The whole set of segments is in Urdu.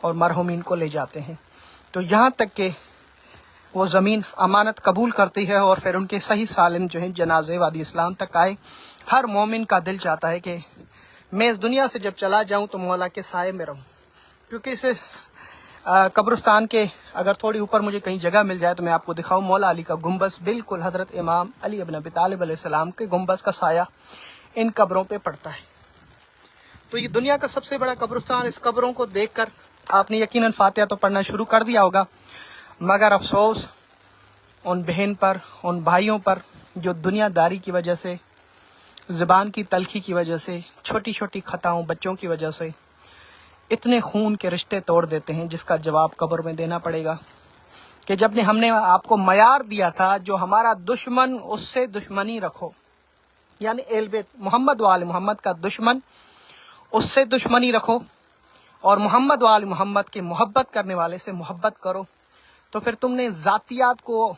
اور مرحومین کو لے جاتے ہیں، تو یہاں تک کہ وہ زمین امانت قبول کرتی ہے اور پھر ان کے صحیح سالم جو ہیں جنازے وادی اسلام تک آئے۔ ہر مومن کا دل چاہتا ہے کہ میں اس دنیا سے جب چلا جاؤں تو مولا کے سائے میں رہوں، کیونکہ اس قبرستان کے اگر تھوڑی اوپر مجھے کہیں جگہ مل جائے تو میں آپ کو دکھاؤں، مولا علی کا گنبد بالکل حضرت امام علی ابن ابی طالب علیہ السلام کے گنبد کا سایہ ان قبروں پہ پڑتا ہے۔ تو یہ دنیا کا سب سے بڑا قبرستان، اس قبروں کو دیکھ کر آپ نے یقیناً فاتحہ تو پڑھنا شروع کر دیا ہوگا، مگر افسوس ان بہن پر، ان بھائیوں پر جو دنیا داری کی وجہ سے، زبان کی تلخی کی وجہ سے، چھوٹی چھوٹی خطاؤں بچوں کی وجہ سے اتنے خون کے رشتے توڑ دیتے ہیں، جس کا جواب قبر میں دینا پڑے گا کہ جب ہم نے آپ کو معیار دیا تھا جو ہمارا دشمن اس سے دشمنی رکھو، یعنی اہل بیت محمد و آل محمد کا دشمن اس سے دشمنی رکھو اور محمد و آل محمد کے محبت کرنے والے سے محبت کرو، تو پھر تم نے ذاتیات کو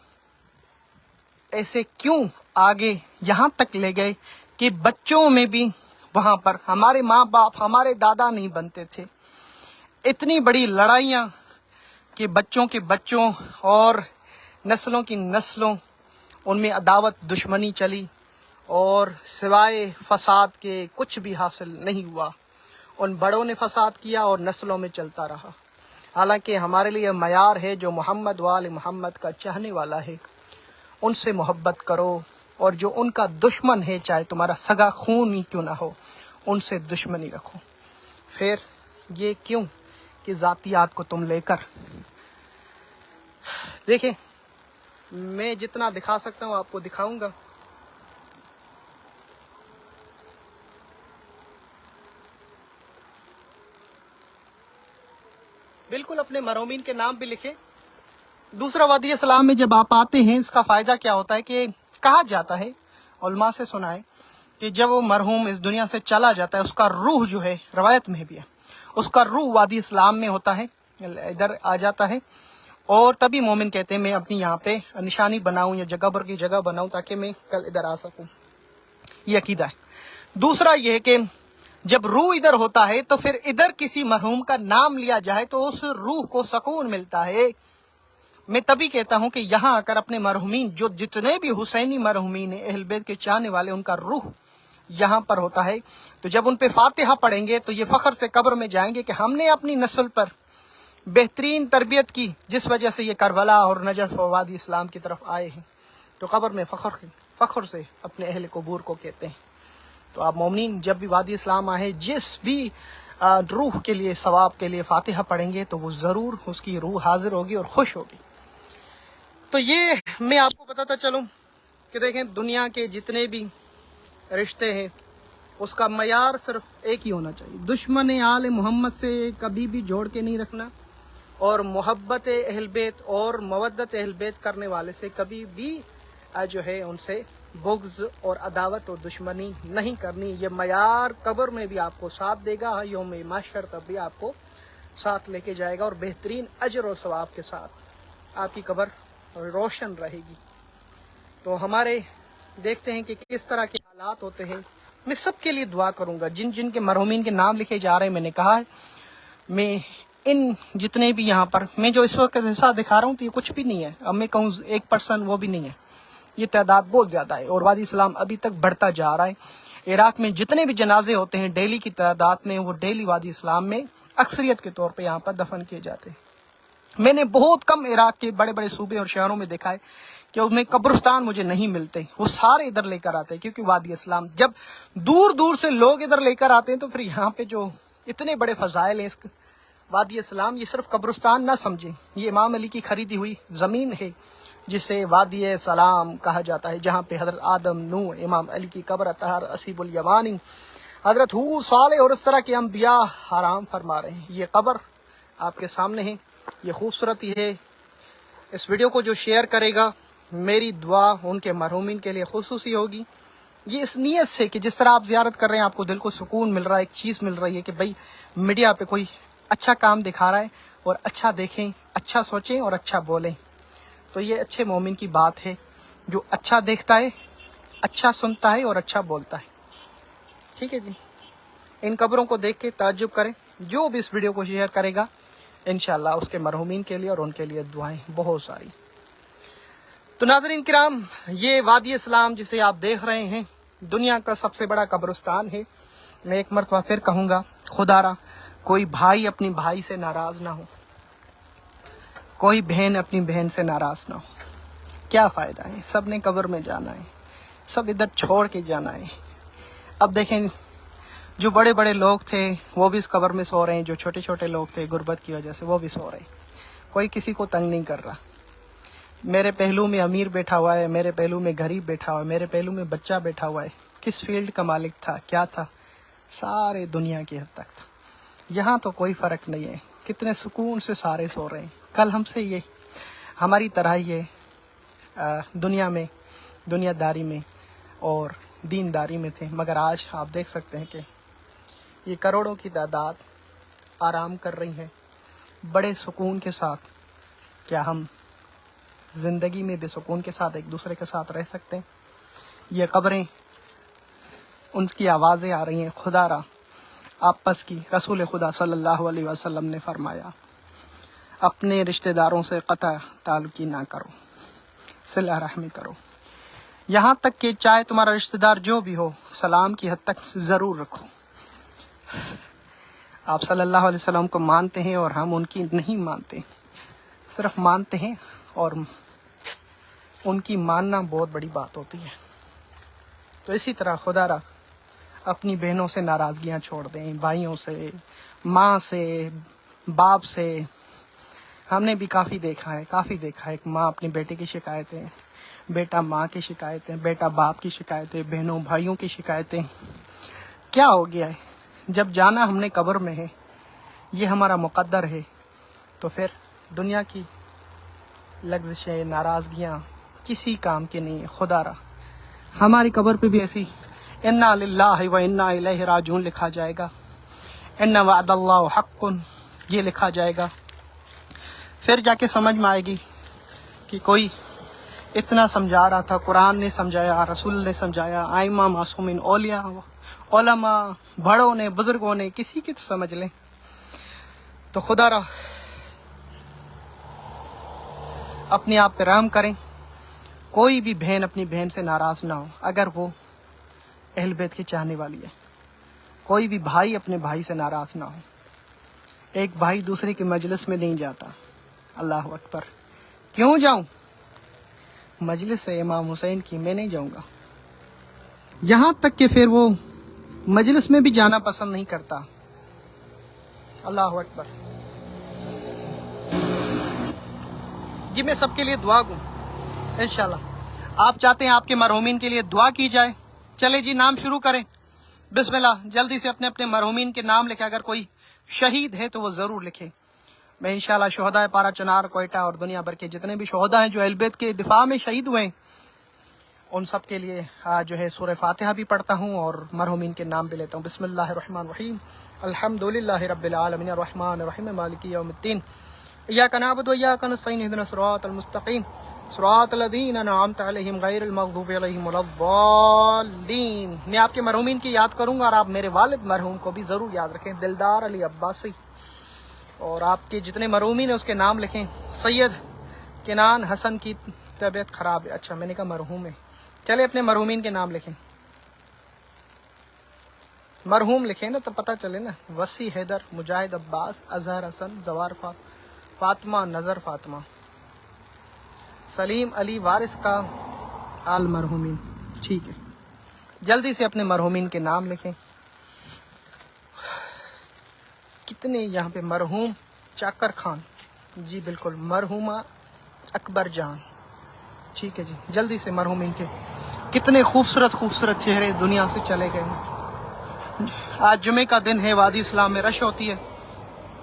ایسے کیوں آگے یہاں تک لے گئے کہ بچوں میں بھی وہاں پر ہمارے ماں باپ، ہمارے دادا نہیں بنتے تھے، اتنی بڑی لڑائیاں کہ بچوں کے بچوں اور نسلوں کی نسلوں ان میں عداوت دشمنی چلی اور سوائے فساد کے کچھ بھی حاصل نہیں ہوا۔ ان بڑوں نے فساد کیا اور نسلوں میں چلتا رہا، حالانکہ ہمارے لیے معیار ہے جو محمد وآل محمد کا چاہنے والا ہے ان سے محبت کرو، اور جو ان کا دشمن ہے چاہے تمہارا سگا خون ہی کیوں نہ ہو ان سے دشمنی رکھو۔ پھر یہ کیوں کہ ذاتیات کو تم لے کر دیکھیں، میں جتنا دکھا سکتا ہوں آپ کو دکھاؤں گا۔ بالکل اپنے مرحومین کے نام بھی لکھے۔ دوسرا وادی اسلام میں جب آپ آتے ہیں اس کا فائدہ کیا ہوتا ہے کہ کہا جاتا ہے، علماء سے سنا ہے کہ جب وہ مرحوم اس دنیا سے چلا جاتا ہے اس کا روح جو ہے، روایت میں بھی ہے، اس کا روح وادی اسلام میں ہوتا ہے، ادھر آ جاتا ہے، اور تبھی مومن کہتے ہیں میں اپنی یہاں پہ نشانی بناؤں یا جگہ پر کی جگہ بناؤں تاکہ میں کل ادھر آ سکوں، یہ عقیدہ ہے۔ دوسرا یہ ہے کہ جب روح ادھر ہوتا ہے تو پھر ادھر کسی مرحوم کا نام لیا جائے تو اس روح کو سکون ملتا ہے۔ میں تبھی کہتا ہوں کہ یہاں آ کر اپنے مرحومین، جو جتنے بھی حسینی مرحومین ہیں اہل بیت کے چاہنے والے، ان کا روح یہاں پر ہوتا ہے، تو جب ان پہ فاتحہ پڑھیں گے تو یہ فخر سے قبر میں جائیں گے کہ ہم نے اپنی نسل پر بہترین تربیت کی جس وجہ سے یہ کربلا اور نجف و وادی اسلام کی طرف آئے ہیں، تو قبر میں فخر سے اپنے اہل قبور کو کہتے ہیں۔ تو آپ مومنین جب بھی وادی اسلام آئے، جس بھی روح کے لیے، ثواب کے لیے فاتحہ پڑھیں گے تو وہ ضرور اس کی روح حاضر ہوگی اور خوش ہوگی۔ تو یہ میں آپ کو بتاتا چلوں کہ دیکھیں دنیا کے جتنے بھی رشتے ہیں اس کا معیار صرف ایک ہی ہونا چاہیے، دشمن آل محمد سے کبھی بھی جوڑ کے نہیں رکھنا، اور محبت اہل بیت اور مودت اہل بیت کرنے والے سے کبھی بھی جو ہے ان سے بغض اور عداوت اور دشمنی نہیں کرنی۔ یہ معیار قبر میں بھی آپ کو ساتھ دے گا، یوم محشر تب بھی آپ کو ساتھ لے کے جائے گا، اور بہترین اجر و ثواب کے ساتھ آپ کی قبر روشن رہے گی۔ تو ہمارے دیکھتے ہیں کہ کس طرح کے حالات ہوتے ہیں۔ میں سب کے لیے دعا کروں گا جن جن کے مرحومین کے نام لکھے جا رہے ہیں، میں نے کہا ہے میں ان جتنے بھی یہاں پر میں جو اس وقت ایسا دکھا رہا ہوں تو یہ کچھ بھی نہیں ہے، اب میں کہوں 1% وہ بھی نہیں ہے، یہ تعداد بہت زیادہ ہے، اور وادی اسلام ابھی تک بڑھتا جا رہا ہے۔ عراق میں جتنے بھی جنازے ہوتے ہیں ڈیلی کی تعداد میں، وہ ڈیلی وادی اسلام میں اکثریت کے طور پہ یہاں پر دفن کیے جاتے ہیں۔ میں نے بہت کم عراق کے بڑے بڑے صوبے اور شہروں میں دیکھا ہے کہ ان میں قبرستان مجھے نہیں ملتے، وہ سارے ادھر لے کر آتے ہیں، کیونکہ وادی اسلام جب دور دور سے لوگ ادھر لے کر آتے ہیں تو پھر یہاں پہ جو اتنے بڑے فضائل ہیں اس وادی اسلام، یہ صرف قبرستان نہ سمجھیں، یہ امام علی کی خریدی ہوئی زمین ہے جسے وادی سلام کہا جاتا ہے، جہاں پہ حضرت آدم، نوح، امام علی کی قبر، اطہر، اسیب الیمانی، حضرت حود، صالح اور اس طرح کے انبیاء حرام فرما رہے ہیں۔ یہ قبر آپ کے سامنے ہے، یہ خوبصورتی ہے۔ اس ویڈیو کو جو شیئر کرے گا میری دعا ان کے مرحومین کے لیے خصوصی ہوگی، یہ اس نیت سے کہ جس طرح آپ زیارت کر رہے ہیں آپ کو دل کو سکون مل رہا ہے، ایک چیز مل رہی ہے کہ بھائی میڈیا پہ کوئی اچھا کام دکھا رہا ہے، اور اچھا دیکھیں، اچھا سوچیں اور اچھا بولیں۔ تو یہ اچھے مومن کی بات ہے جو اچھا دیکھتا ہے، اچھا سنتا ہے اور اچھا بولتا ہے۔ ٹھیک ہے جی، ان قبروں کو دیکھ کے تعجب کریں۔ جو بھی اس ویڈیو کو شیئر کرے گا انشاءاللہ اس کے مرحومین کے لیے اور ان کے لیے دعائیں بہت ساری۔ تو ناظرین کرام، یہ وادی اسلام جسے آپ دیکھ رہے ہیں دنیا کا سب سے بڑا قبرستان ہے۔ میں ایک مرتبہ پھر کہوں گا، خدا را کوئی بھائی اپنی بھائی سے ناراض نہ ہو، کوئی بہن اپنی بہن سے ناراض نہ ہو۔ کیا فائدہ ہے، سب نے قبر میں جانا ہے، سب ادھر چھوڑ کے جانا ہے۔ اب دیکھیں، جو بڑے بڑے لوگ تھے وہ بھی اس قبر میں سو رہے ہیں، جو چھوٹے چھوٹے لوگ تھے غربت کی وجہ سے وہ بھی سو رہے ہیں، کوئی کسی کو تنگ نہیں کر رہا۔ میرے پہلو میں امیر بیٹھا ہوا ہے، میرے پہلو میں غریب بیٹھا ہوا ہے، میرے پہلو میں بچہ بیٹھا ہوا ہے، کس فیلڈ کا مالک تھا، کیا تھا، سارے دنیا کی حد تک تھا۔ یہاں تو کوئی فرق نہیں ہے، کتنے سکون سے سارے سو رہے ہیں۔ کل ہم سے یہ ہماری طرح یہ دنیا میں، دنیا داری میں اور دینداری میں تھے، مگر آج آپ دیکھ سکتے ہیں کہ یہ کروڑوں کی تعداد آرام کر رہی ہے بڑے سکون کے ساتھ۔ کیا ہم زندگی میں بے سکون کے ساتھ ایک دوسرے کے ساتھ رہ سکتے ہیں؟ یہ قبریں، ان کی آوازیں آ رہی ہیں، خدا را آپس کی۔ رسول خدا صلی اللہ علیہ وسلم نے فرمایا اپنے رشتہ داروں سے قطع تعلقی نہ کرو، صلہ رحمی کرو، یہاں تک کہ چاہے تمہارا رشتہ دار جو بھی ہو سلام کی حد تک ضرور رکھو۔ آپ صلی اللہ علیہ وسلم کو مانتے ہیں اور ہم ان کی نہیں مانتے، صرف مانتے ہیں، اور ان کی ماننا بہت بڑی بات ہوتی ہے۔ تو اسی طرح خدا را اپنی بہنوں سے ناراضگیاں چھوڑ دیں، بھائیوں سے، ماں سے، باپ سے۔ ہم نے بھی کافی دیکھا ہے ایک ماں اپنی بیٹے کی شکایتیں، بیٹا ماں کی شکایتیں، بیٹا باپ کی شکایتیں، بہنوں بھائیوں کی شکایتیں۔ کیا ہو گیا ہے؟ جب جانا ہم نے قبر میں ہے، یہ ہمارا مقدر ہے، تو پھر دنیا کی لغزشیں، ناراضگیاں کسی کام کی نہیں ہے۔ خدا را ہماری قبر پہ بھی ایسی انا للہ و انا الیہ راجعون لکھا جائے گا، ان وعد اللہ حق، یہ لکھا جائے گا۔ پھر جا کے سمجھ میں آئے گی کہ کوئی اتنا سمجھا رہا تھا، قرآن نے سمجھایا، رسول نے سمجھایا، ائمہ معصومین، اولیاء، علماء، بڑوں نے، بزرگوں نے، کسی کی تو سمجھ لیں۔ تو خدا را اپنے آپ پہ رحم کریں، کوئی بھی بہن اپنی بہن سے ناراض نہ ہو اگر وہ اہل بیت کی چاہنے والی ہے، کوئی بھی بھائی اپنے بھائی سے ناراض نہ ہو۔ ایک بھائی دوسرے کی مجلس میں نہیں جاتا، اللہ اکبر، کیوں جاؤں؟ مجلس ہے امام حسین کی، میں نہیں جاؤں گا، یہاں تک کہ پھر وہ مجلس میں بھی جانا پسند نہیں کرتا۔ اللہ اکبر۔ جی میں سب کے لیے دعا گوں انشاءاللہ۔ آپ چاہتے ہیں آپ کے مرحومین کے لیے دعا کی جائے؟ چلے جی، نام شروع کریں، بسم اللہ، جلدی سے اپنے اپنے مرحومین کے نام لکھیں۔ اگر کوئی شہید ہے تو وہ ضرور لکھے۔ میں انشاءاللہ شہداء پارا چنار، کوئٹہ اور دنیا بھر کے جتنے بھی شہداء ہیں جو اہل بیت کے دفاع میں شہید ہوئے ہیں، ان سب کے لیے جو ہے سورہ فاتحہ بھی پڑھتا ہوں اور مرحومین کے نام بھی لیتا ہوں۔ بسم اللہ الرحمن الرحیم، الحمدللہ رب العالمین الرحمن الرحیم مالک یوم الدین، ایاک نعبد و ایاک نستعین اہدنا الصراط المستقیم صراط الذین انعمت علیہم غیر المغضوب علیہم ولا الضالین۔ میں آپ کے مرحومین کی یاد کروں گا اور آپ میرے والد مرحوم کو بھی ضرور یاد رکھیں، دلدار علی عباسی، اور آپ کے جتنے مرحومین ہیں اس کے نام لکھیں۔ سید کنان حسن کی طبیعت خراب ہے، اچھا میں نے کہا مرحوم ہے، چلے اپنے مرحومین کے نام لکھیں، مرحوم لکھیں نا تو پتہ چلے نا۔ وسیع حیدر، مجاہد عباس، اظہر حسن، زوار فاطمہ، نظر فاطمہ، سلیم علی وارث کا آل مرحومین، ٹھیک ہے۔ جلدی سے اپنے مرحومین کے نام لکھیں۔ کتنے یہاں پہ مرحوم چاکر خان، جی بالکل، مرحومہ اکبر جان، ٹھیک ہے جی، جلدی سے مرحومین کے۔ کتنے خوبصورت خوبصورت چہرے دنیا سے چلے گئے۔ آج جمعے کا دن ہے، وادی اسلام میں رش ہوتی ہے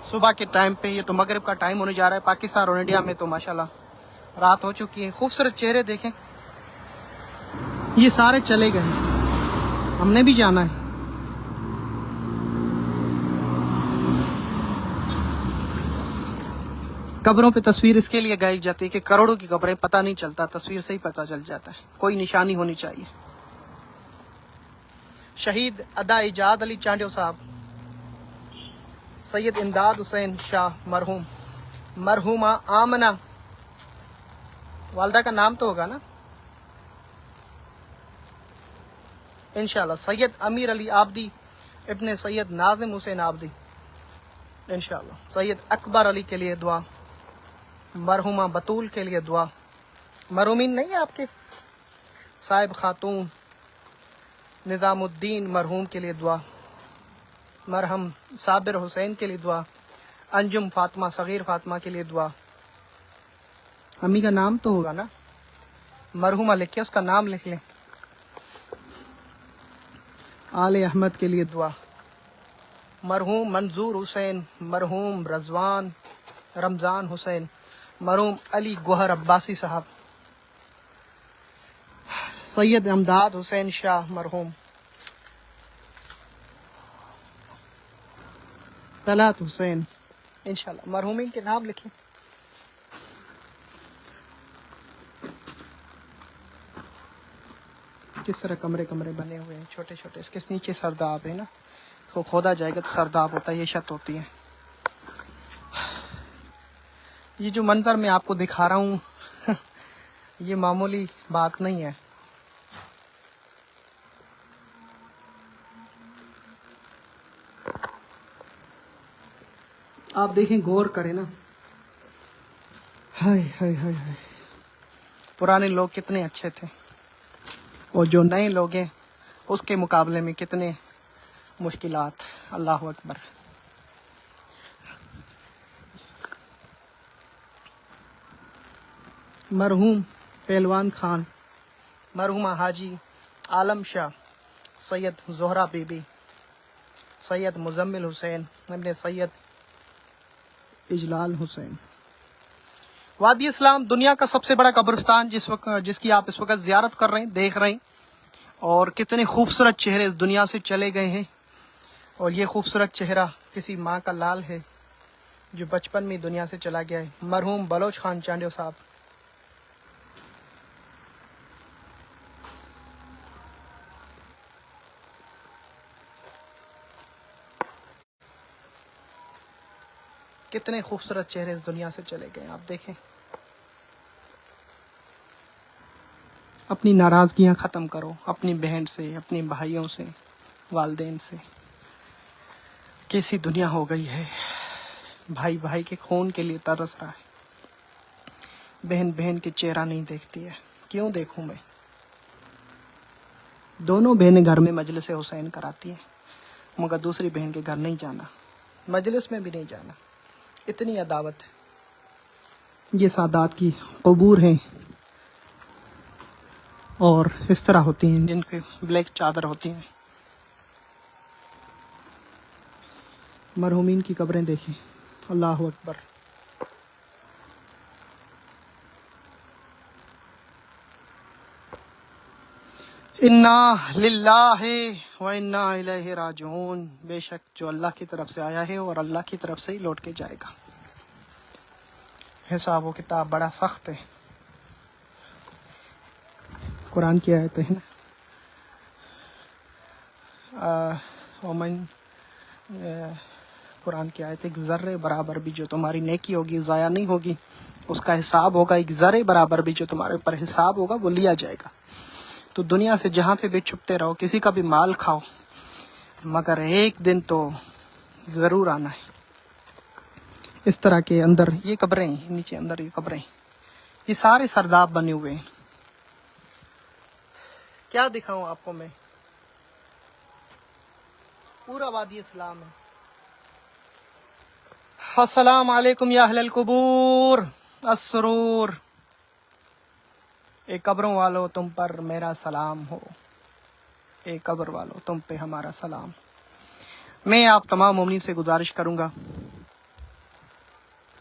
صبح کے ٹائم پہ، یہ تو مغرب کا ٹائم ہونے جا رہا ہے، پاکستان اور انڈیا میں تو ماشاءاللہ رات ہو چکی ہے۔ خوبصورت چہرے دیکھیں، یہ سارے چلے گئے، ہم نے بھی جانا ہے۔ قبروں پہ تصویر اس کے لیے گائی جاتی ہے کہ کروڑوں کی قبریں، پتہ نہیں چلتا، تصویر سے ہی پتہ چل جاتا ہے، کوئی نشانی ہونی چاہیے۔ شہید ادا ایجاد علی چانڈیو صاحب، سید امداد حسین شاہ مرحوم، مرحومہ آمنہ، والدہ کا نام تو ہوگا نا انشاءاللہ، سید امیر علی آبدی ابن سید ناظم حسین آبدی انشاءاللہ، سید اکبر علی کے لیے دعا، مرحومہ بطول کے لیے دعا، مرحومین نہیں آپ کے، صاحب خاتون نظام الدین مرحوم کے لیے دعا، مرحم صابر حسین کے لیے دعا، انجم فاطمہ صغیر فاطمہ کے لیے دعا، امی کا نام تو ہوگا نا، مرحومہ لکھے اس کا نام لکھ لیں، آل احمد کے لیے دعا، مرحوم منظور حسین، مرحوم رمضان حسین، مرحوم علی گوہر عباسی صاحب، سید امداد حسین شاہ مرحوم، طلعت حسین انشاءاللہ، مرحومین کے نام لکھیں۔ کس طرح کمرے بنے ہوئے ہیں چھوٹے چھوٹے، اس کے نیچے سرداب ہے نا، اس کو کھودا جائے گا تو سرداب ہوتا ہے، یہ چھت ہوتی ہے۔ یہ جو منظر میں آپ کو دکھا رہا ہوں یہ معمولی بات نہیں ہے، آپ دیکھیں، غور کریں نا، ہائے ہائے ہائے ہائے، پرانے لوگ کتنے اچھے تھے، اور جو نئے لوگ ہیں اس کے مقابلے میں کتنے مشکلات، اللہ اکبر۔ مرحوم پہلوان خان، مرحومہ حاجی عالم شاہ، سید زہرہ بی بی، سید مزمل حسین ابن سید اجلال حسین۔ وادی اسلام دنیا کا سب سے بڑا قبرستان جس کی آپ اس وقت زیارت کر رہے ہیں، دیکھ رہے ہیں، اور کتنے خوبصورت چہرے اس دنیا سے چلے گئے ہیں، اور یہ خوبصورت چہرہ کسی ماں کا لال ہے جو بچپن میں دنیا سے چلا گیا ہے، مرحوم بلوچ خان چانڈیو صاحب۔ کتنے خوبصورت چہرے اس دنیا سے چلے گئے، آپ دیکھیں۔ اپنی ناراضگیاں ختم کرو، اپنی بہن سے، اپنی بھائیوں سے، والدین سے۔ کیسی دنیا ہو گئی ہے، بھائی بھائی کے خون کے لیے ترس رہا ہے، بہن بہن کے چہرہ نہیں دیکھتی ہے، کیوں دیکھوں میں؟ دونوں بہنیں گھر میں مجلس حسین کراتی ہیں، مگر دوسری بہن کے گھر نہیں جانا، مجلس میں بھی نہیں جانا، اتنی عداوت ہے۔ یہ سادات کی قبور ہیں، اور اس طرح ہوتی ہیں، جن پہ بلیک چادر ہوتی ہیں۔ مرحومین کی قبریں دیکھیں، اللہ اکبر۔ انا للہ و انا الیہ راجعون، بے شک جو اللہ کی طرف سے آیا ہے اور اللہ کی طرف سے ہی لوٹ کے جائے گا۔ حساب و کتاب بڑا سخت ہے، قرآن کی آیت ہے نا، قرآن کی آیت، ایک ذرے برابر بھی جو تمہاری نیکی ہوگی ضائع نہیں ہوگی، اس کا حساب ہوگا، ایک ذرے برابر بھی جو تمہارے اوپر حساب ہوگا وہ لیا جائے گا۔ تو دنیا سے جہاں پہ بھی چھپتے رہو، کسی کا بھی مال کھاؤ، مگر ایک دن تو ضرور آنا ہے۔ اس طرح کے اندر یہ قبریں، نیچے اندر یہ قبریں، یہ سارے سرداب بنے ہوئے ہیں۔ کیا دکھاؤں آپ کو میں، پورا وادی اسلام ہے۔ السلام علیکم یا اہل القبور السرور، اے قبروں والو تم پر میرا سلام ہو، اے قبر والو تم پہ ہمارا سلام۔ میں آپ تمام مومنین سے گزارش کروں گا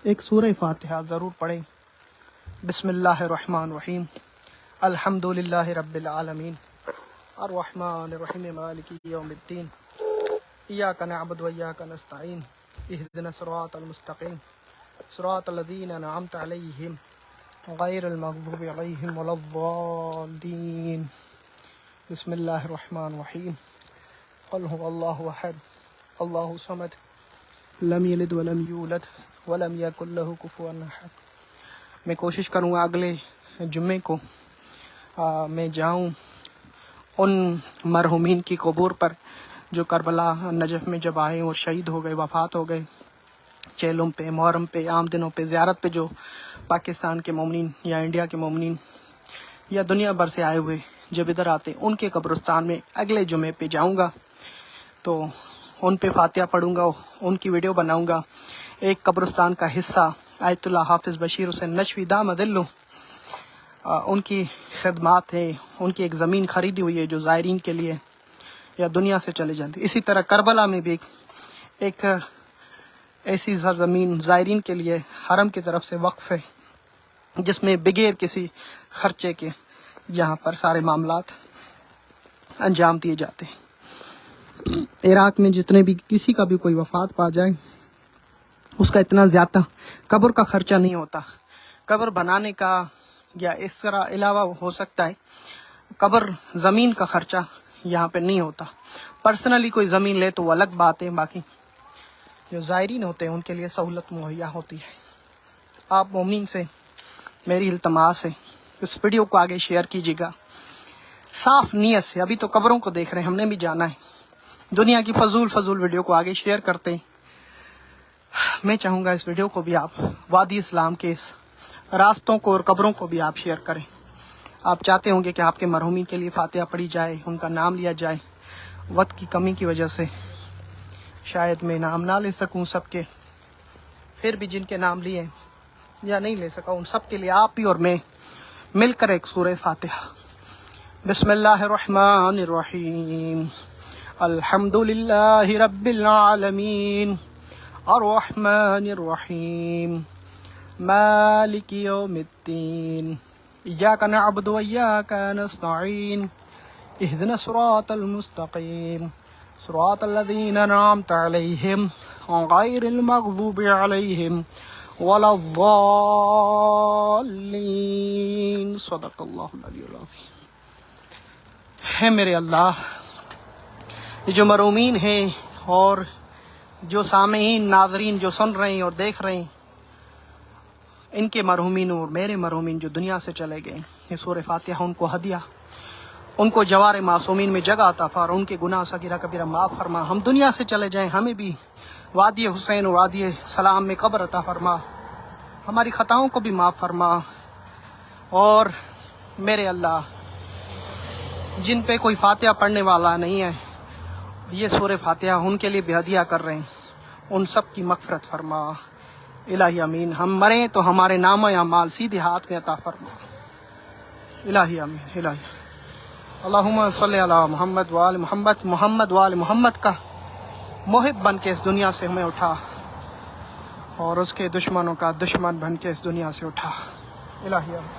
ایک سورہ فاتحہ ضرور پڑھیں۔ بسم اللہ الرحمن الرحیم، الحمد للہ رب العالمین، الرحمن الرحیم، مالک یوم الدین، ایاک نعبد و ایاک نستعین، اہدنا الصراط المستقیم، صراط الذین انعمت علیہم غیر المغضوب علیہم ولا الضالین۔ بسم اللہ الرحمن الرحیم، قل هو اللہ احد، اللہ الصمد، لم یلد ولم یولد ولم یکن لہ کفوا احد. میں کوشش کروں گا اگلے جمعے کو میں جاؤں ان مرحومین کی قبور پر جو کربلا نجف میں جب آئے اور شہید ہو گئے، وفات ہو گئے. چیلم پہ، محرم پہ، عام دنوں پہ زیارت پہ جو پاکستان کے مومنین یا انڈیا کے مومنین یا دنیا بھر سے آئے ہوئے جب ادھر آتے، ان کے قبرستان میں اگلے جمعے پہ جاؤں گا تو ان پہ فاتحہ پڑھوں گا، ان کی ویڈیو بناؤں گا. ایک قبرستان کا حصہ آیت اللہ حافظ بشیر حسین نشوی دامت دلو ان کی خدمات ہیں، ان کی ایک زمین خریدی ہوئی ہے جو زائرین کے لیے یا دنیا سے چلے جاتے. اسی طرح کربلا میں بھی ایک ایسی سرزمین زائرین کے لیے حرم کی طرف سے وقف ہے جس میں بغیر کسی خرچے کے یہاں پر سارے معاملات انجام دیے جاتے ہیں. عراق میں جتنے بھی کسی کا بھی کوئی وفات پا جائے اس کا اتنا زیادہ قبر کا خرچہ نہیں ہوتا. قبر بنانے کا یا اس طرح علاوہ ہو سکتا ہے، قبر زمین کا خرچہ یہاں پہ نہیں ہوتا. پرسنلی کوئی زمین لے تو وہ الگ بات ہے، باقی جو زائرین ہوتے ہیں ان کے لیے سہولت مہیا ہوتی ہے. آپ مومنین سے میری التماس ہے اس ویڈیو کو آگے شیئر کیجیے گا صاف نیت سے. ابھی تو قبروں کو دیکھ رہے ہیں، ہم نے بھی جانا ہے. دنیا کی فضول ویڈیو کو آگے شیئر کرتے ہیں. میں چاہوں گا اس ویڈیو کو بھی آپ وادی اسلام کے اس راستوں کو اور قبروں کو بھی آپ شیئر کریں. آپ چاہتے ہوں گے کہ آپ کے مرحومین کے لیے فاتحہ پڑھی جائے، ان کا نام لیا جائے. وقت کی کمی کی وجہ سے شاید میں نام نہ لے سکوں سب کے، پھر بھی جن کے نام لیے یا نہیں لے سکا ان سب کے لیے آپ بھی اور میں مل کر ایک سورہ فاتحہ. بسم اللہ الرحمن الرحیم. الحمد للہ رب العالمین الرحمن الرحیم مالک یوم الدین ایاک نعبد و ایاک نستعین اهدنا الصراط المستقیم صراط الذین انعمت علیہم غیر المغضوب علیہم ولا الضالین. صدق اللہ العلی العظیم. ہے میرے اللہ، یہ جو مرحومین ہیں اور جو سامعین ناظرین جو سن رہے ہیں اور دیکھ رہے ہیں، ان کے مرحومین اور میرے مرحومین جو دنیا سے چلے گئے، یہ سورہ فاتحہ ان کو ہدیہ، ان کو جوار معصومین میں جگہ عطا فرما، ان کے گناہ صغیرہ کبیرہ معاف فرما. ہم دنیا سے چلے جائیں ہمیں بھی وادی حسین اور وادی سلام میں قبر عطا فرما، ہماری خطاؤں کو بھی معاف فرما. اور میرے اللہ جن پہ کوئی فاتحہ پڑھنے والا نہیں ہے، یہ سورہ فاتحہ ان کے لیے بھی ہدیہ کر رہے ہیں، ان سب کی مغفرت فرما. الہی امین. ہم مریں تو ہمارے نامہ اعمال سیدھے ہاتھ میں عطا فرما. الہی امین. الہی اللہم صلی علی محمد وآل محمد. محمد وآل محمد کا محب بن کے اس دنیا سے ہمیں اٹھا اور اس کے دشمنوں کا دشمن بن کے اس دنیا سے اٹھا. الہی امین.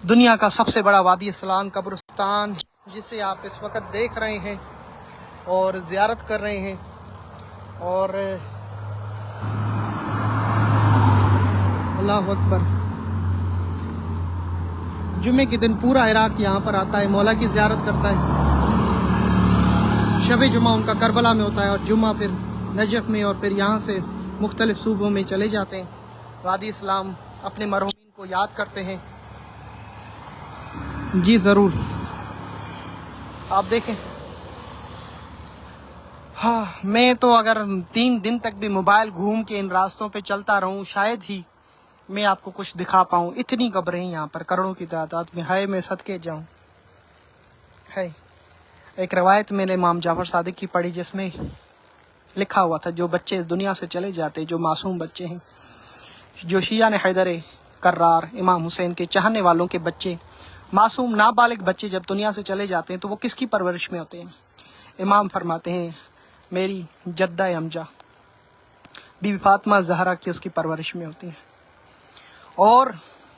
دنیا کا سب سے بڑا وادی اسلام قبرستان جسے آپ اس وقت دیکھ رہے ہیں اور زیارت کر رہے ہیں، اور اللہ اکبر، جمعے کے دن پورا عراق یہاں پر آتا ہے، مولا کی زیارت کرتا ہے. شب جمعہ ان کا کربلا میں ہوتا ہے اور جمعہ پھر نجف میں، اور پھر یہاں سے مختلف صوبوں میں چلے جاتے ہیں. وادی اسلام اپنے مرحومین کو یاد کرتے ہیں. جی ضرور آپ دیکھیں. ہاں میں تو اگر 3 دن تک بھی موبائل گھوم کے ان راستوں پہ چلتا رہوں شاید ہی میں آپ کو کچھ دکھا پاؤں. اتنی قبریں یہاں پر کروڑوں کی تعداد میں ہے. میں صدقے جاؤں. ہے ایک روایت میں نے امام جعفر صادق کی پڑھی جس میں لکھا ہوا تھا جو بچے اس دنیا سے چلے جاتے، جو معصوم بچے ہیں، جو شیعہ نے حیدر کرار امام حسین کے چاہنے والوں کے بچے، معصوم نابالغ بچے جب دنیا سے چلے جاتے ہیں تو وہ کس کی پرورش میں ہوتے ہیں؟ امام فرماتے ہیں میری جدہ امجا بی بی فاطمہ زہرا کی اس کی پرورش میں ہوتی ہیں. اور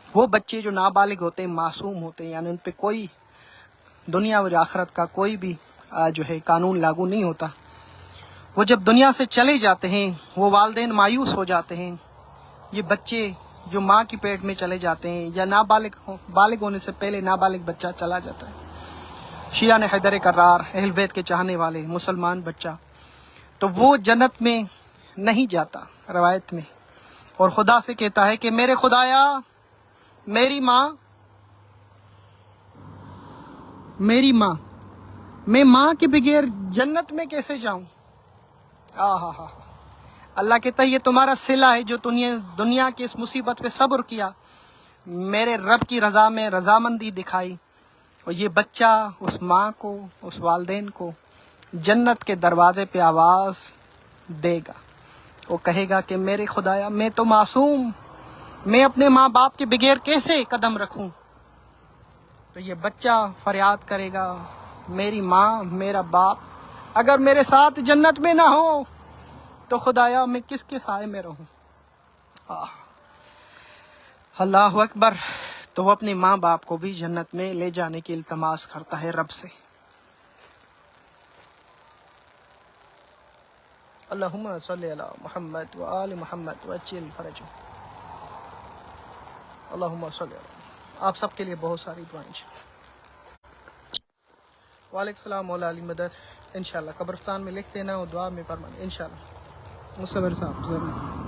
وہ بچے جو نابالغ ہوتے ہیں، معصوم ہوتے ہیں، یعنی ان پہ کوئی دنیا اور آخرت کا کوئی بھی جو ہے قانون لاگو نہیں ہوتا، وہ جب دنیا سے چلے جاتے ہیں وہ والدین مایوس ہو جاتے ہیں یہ بچے جو ماں کی پیٹ میں چلے جاتے ہیں یا بالغ ہونے سے پہلے نابالغ بچہ چلا جاتا ہے، شیعہ نے حیدر کرار، اہل بیت کے چاہنے والے مسلمان بچہ، تو وہ جنت میں نہیں جاتا روایت میں، اور خدا سے کہتا ہے کہ میرے خدایا میری ماں میں ماں کے بغیر جنت میں کیسے جاؤں؟ آہا، اللہ کہتا ہے یہ تمہارا صلہ ہے جو دنیا کی اس مصیبت پہ صبر کیا، میرے رب کی رضا میں رضامندی دکھائی، اور یہ بچہ اس ماں کو، اس والدین کو جنت کے دروازے پہ آواز دے گا، وہ کہے گا کہ میرے خدایا میں تو معصوم، میں اپنے ماں باپ کے بغیر کیسے قدم رکھوں؟ تو یہ بچہ فریاد کرے گا میری ماں میرا باپ اگر میرے ساتھ جنت میں نہ ہو تو خدایا میں کس کے سائے میں رہوں؟ اللہ اکبر۔ تو وہ اپنے ماں باپ کو بھی جنت میں لے جانے کی التماس کرتا ہے رب سے۔ اللہم صلی علی محمد و آل محمد وعجل فرجہ۔ اللہم صلی علی۔ آپ سب کے لیے بہت ساری دعائیں۔ وعلیکم السلام مولا علی مدد، انشاءاللہ قبرستان میں لکھ دینا اور دعا میں فرمانا انشاءاللہ۔ مصور صاحب ضرور۔